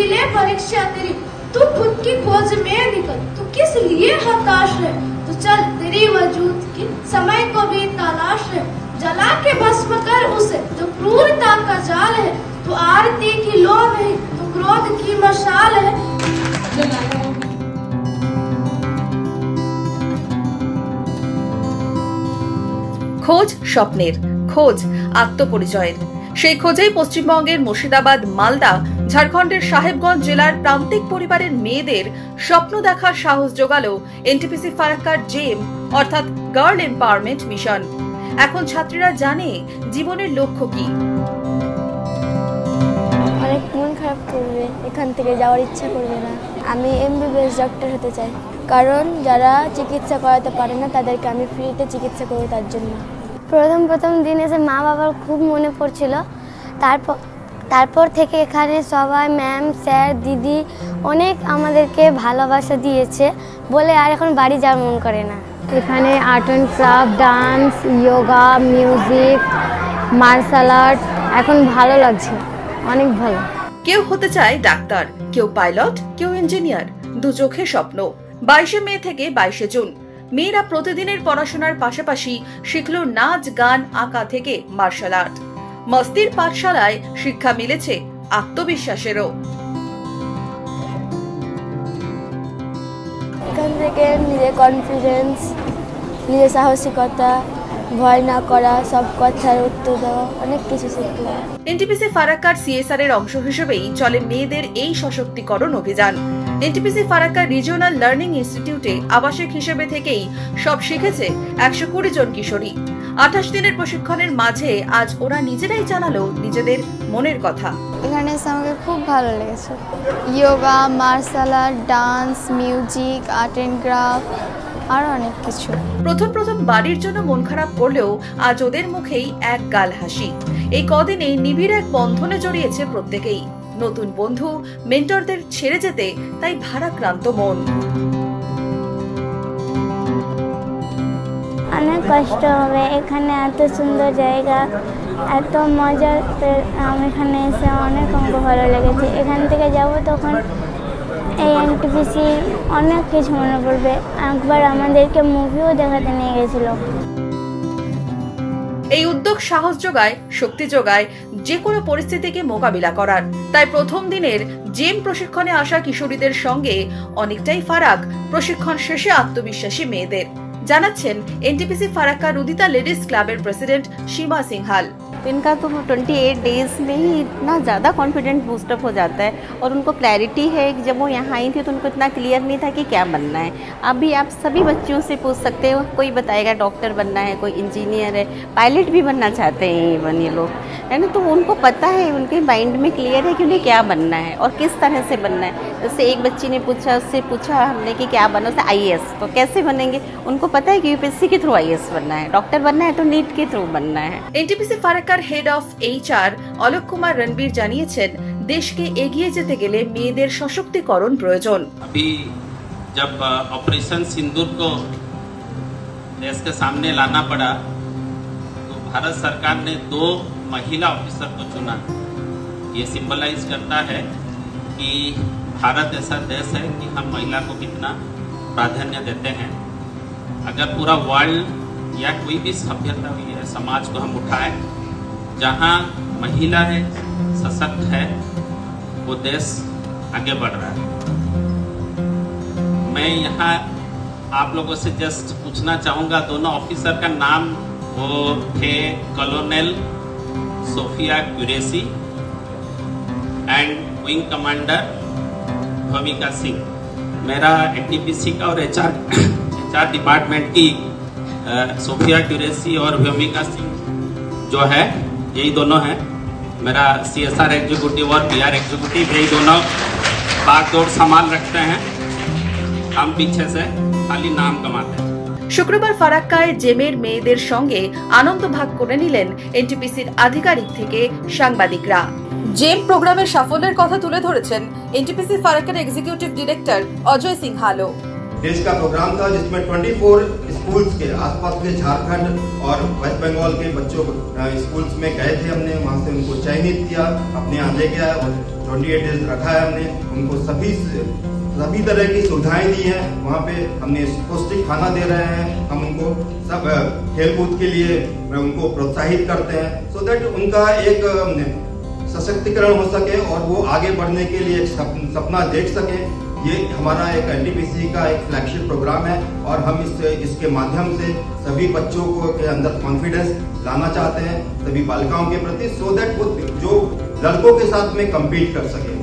ले परीक्षा तेरी, तू खुद की खोज में निकल, तू किस लिए हताश है, तो चल तेरी वजूद की समय को भी तलाश है, जला के भस्म कर उसे जो क्रूरता का जाल है, तो आरती की लो नहीं तो क्रोध की मशाल है। খোঁজ স্বপ্নের, খোঁজ আত্মপরিচয়ের। সেই খোঁজেই পশ্চিমবঙ্গের মুর্শিদাবাদ, মালদা, ঝাড়খণ্ডের সাহেবগঞ্জ জেলার প্রান্তিক পরিবারের মেয়েদের স্বপ্ন দেখার সাহস জোগালো এনটিপিসি ফারাক্কার জেম অর্থাৎ গার্ল এম্পাওয়ারমেন্ট মিশন। এখন ছাত্রীরা জানে জীবনের লক্ষ্য কি। অনেক মন খারাপ করবে, এখান থেকে যাওয়ার ইচ্ছা করবে না। আমি এমবিবিএস ডক্টর হতে চাই, কারণ যারা চিকিৎসা করাতে পারে না তাদেরকে আমি ফ্রিতে চিকিৎসা করব। তার জন্য প্রথম দিন এসে মা বাবার খুব মনে পড়ছিল। তারপর থেকে এখানে সবাই ম্যাম, স্যার, দিদি অনেক আমাদেরকে ভালোবাসা দিয়েছে বলে আর এখন বাড়ি যাওয়ার মন করে না। এখানে art and craft, dance, yoga, music, martial art এখন ভালো লাগছে, অনেক ভালো। কেউ হতে চায় ডাক্তার, কেউ পাইলট, কেউ ইঞ্জিনিয়ার। দু চোখে স্বপ্ন। 22 মে থেকে 22 জুন মেয়েরা প্রতিদিনের পড়াশোনার পাশাপাশি শিখলো নাচ, গান, আঁকা থেকে মার্শাল আর্ট। মস্তির পাঠশালায় শিক্ষা মিলেছে আত্মবিশ্বাসেরও। এখান থেকে নিজের কনফিডেন্স, নিজের সাহসিকতা, ভয় না করা, সব কথার উত্তর দেওয়া, অনেক কিছু শিখলাম। এনটিপিসি ফারাক্কার সিএসআর এর অংশ হিসেবেই চলে মেয়েদের এই সশক্তিকরণ অভিযান। এনটিপিসি ফারাক্কা রিজিওনাল লার্নিং ইনস্টিটিউটে আবাসিক হিসেবে থেকেই সব শিখেছে 120 জন কিশোরী। 28 দিনের প্রশিক্ষণের মাঝে আজ ওরা নিজেরাই জানালো নিজেদের মনের কথা। এখানে এসে আমাকে খুব ভালো লেগেছে। Yoga, martial art, dance, music, art and craft আরো অনেক কিছু। প্রথম বাড়ির জন্য মন খারাপ করলেও আজ ওদের মুখেই এক গাল হাসি। এই কদিনে নিবিড় এক বন্ধনে জড়িয়েছে প্রত্যেকেই। নতুন বন্ধু, মেন্টরদের ছেড়ে যেতে তাই ভারাক্রান্ত মন। অনেক কষ্ট হবে, এখানে এত সুন্দর জায়গা, এত মজা। আমি এখানে এসে অনেক আমাকে ভালো লেগেছে। এখান থেকে যাব তখন এই এনটিপিসি অনেক কিছু মনে পড়বে। একবার আমাদেরকে মুভিও দেখাতে নিয়ে গেছিল। এই উদ্যোগ সাহস যোগায়, শক্তি যোগায় যে কোনো পরিস্থিতিকে মোকাবিলা করার। তাই প্রথম দিনের জেম প্রশিক্ষণে আসা কিশোরীদের সঙ্গে অনেকটাই ফারাক প্রশিক্ষণ শেষে আত্মবিশ্বাসী মেয়েদের, জানাচ্ছেন এনটিপিসি ফারাক্কা রুদিতা লেডিস ক্লাবের প্রেসিডেন্ট सीमा सिंघाल। इनका तो 28 डेज में ही इतना ज़्यादा कॉन्फिडेंट बूस्टअप हो जाता है और उनको क्लैरिटी है कि जब वो यहाँ आई थी तो उनको इतना क्लियर नहीं था कि क्या बनना है। अभी आप सभी बच्चियों से पूछ सकते हो, कोई बताएगा डॉक्टर बनना है, कोई इंजीनियर है, पायलट भी बनना चाहते हैं इवन ये लोग, है ना। तो उनको पता है, उनके माइंड में क्लियर है कि उन्हें क्या बनना है और किस तरह से बनना है। जैसे एक बच्ची ने पूछा, उससे पूछा हमने कि क्या बनना, उससे IAS, तो कैसे बनेंगे, उनको पता है कि UPSC के थ्रू IAS बनना है, डॉक्टर बनना है तो नीट के थ्रू बनना है। NTPC Farakka head of HR Alok Kumar Ranbir জানিয়েছেন, দেশকে এগিয়ে যেতে গেলে মেয়েদের সশক্তিকরণ প্রয়োজন। अभी जब ऑपरेशन सिंदूर को देश के सामने लाना पड़ा तो भारत सरकार ने 2 महिला ऑफिसर को चुना। ये सिंबलाइज करता है कि भारत ऐसा देश है कि हम महिला को कितना प्राधान्य देते हैं। अगर पूरा वर्ल्ड या कोई भी सभ्यता हुई है, समाज को हम उठाए जहाँ महिला है, सशक्त है, वो देश आगे बढ़ रहा है। मैं यहाँ आप लोगों से जस्ट पूछना चाहूँगा, दोनों ऑफिसर का नाम वो थे colonel Sofia Qureshi and wing commander Bhumika Singh. मेरा एनटीपीसी का और HR डिपार्टमेंट की सोफिया कुरैशी और भूमिका सिंह जो है, यही दोनों हैं। मेरा CSR एग्जीक्यूटिव और PR एग्जीक्यूटिव, यही दोनों बागडोर सामान रखते हैं, हम पीछे से खाली नाम कमाते हैं। শুক্রবার ফারাক্কায় জেমের মেয়েদের সঙ্গে আনন্দ ভাগ করে নিলেন এনটিপিসির আধিকারিক থেকে সাংবাদিকরা। জেম প্রোগ্রামের সাফল্যের কথা তুলে ধরেছেন এনটিপিসি ফারাক্কার এক্সিকিউটিভ ডিরেক্টর অজয় সিংহালও। डेज का प्रोग्राम था जिसमें 24 स्कूल्स के आसपास के झारखंड और वेस्ट बंगाल के बच्चों स्कूल्स में गए थे। हमने वहां से उनको चयनित किया, अपने यहाँ ले गया और 28 डेज रखा है हमने। उनको सभी तरह की सुविधाएं दी हैं। वहाँ पे हमने पौष्टिक खाना दे रहे हैं, हम उनको सब खेलकूद के लिए उनको प्रोत्साहित करते हैं सो दैट उनका एक सशक्तिकरण हो सके और वो आगे बढ़ने के लिए एक सपना देख सके। ये हमारा एक एनटीपीसी का एक फ्लैगशिप प्रोग्राम है और हम इसके माध्यम से सभी बच्चों को के अंदर कॉन्फिडेंस लाना चाहते हैं, सभी बालिकाओं के प्रति, सो दैट वो जो लड़कों के साथ में कम्पीट कर सके।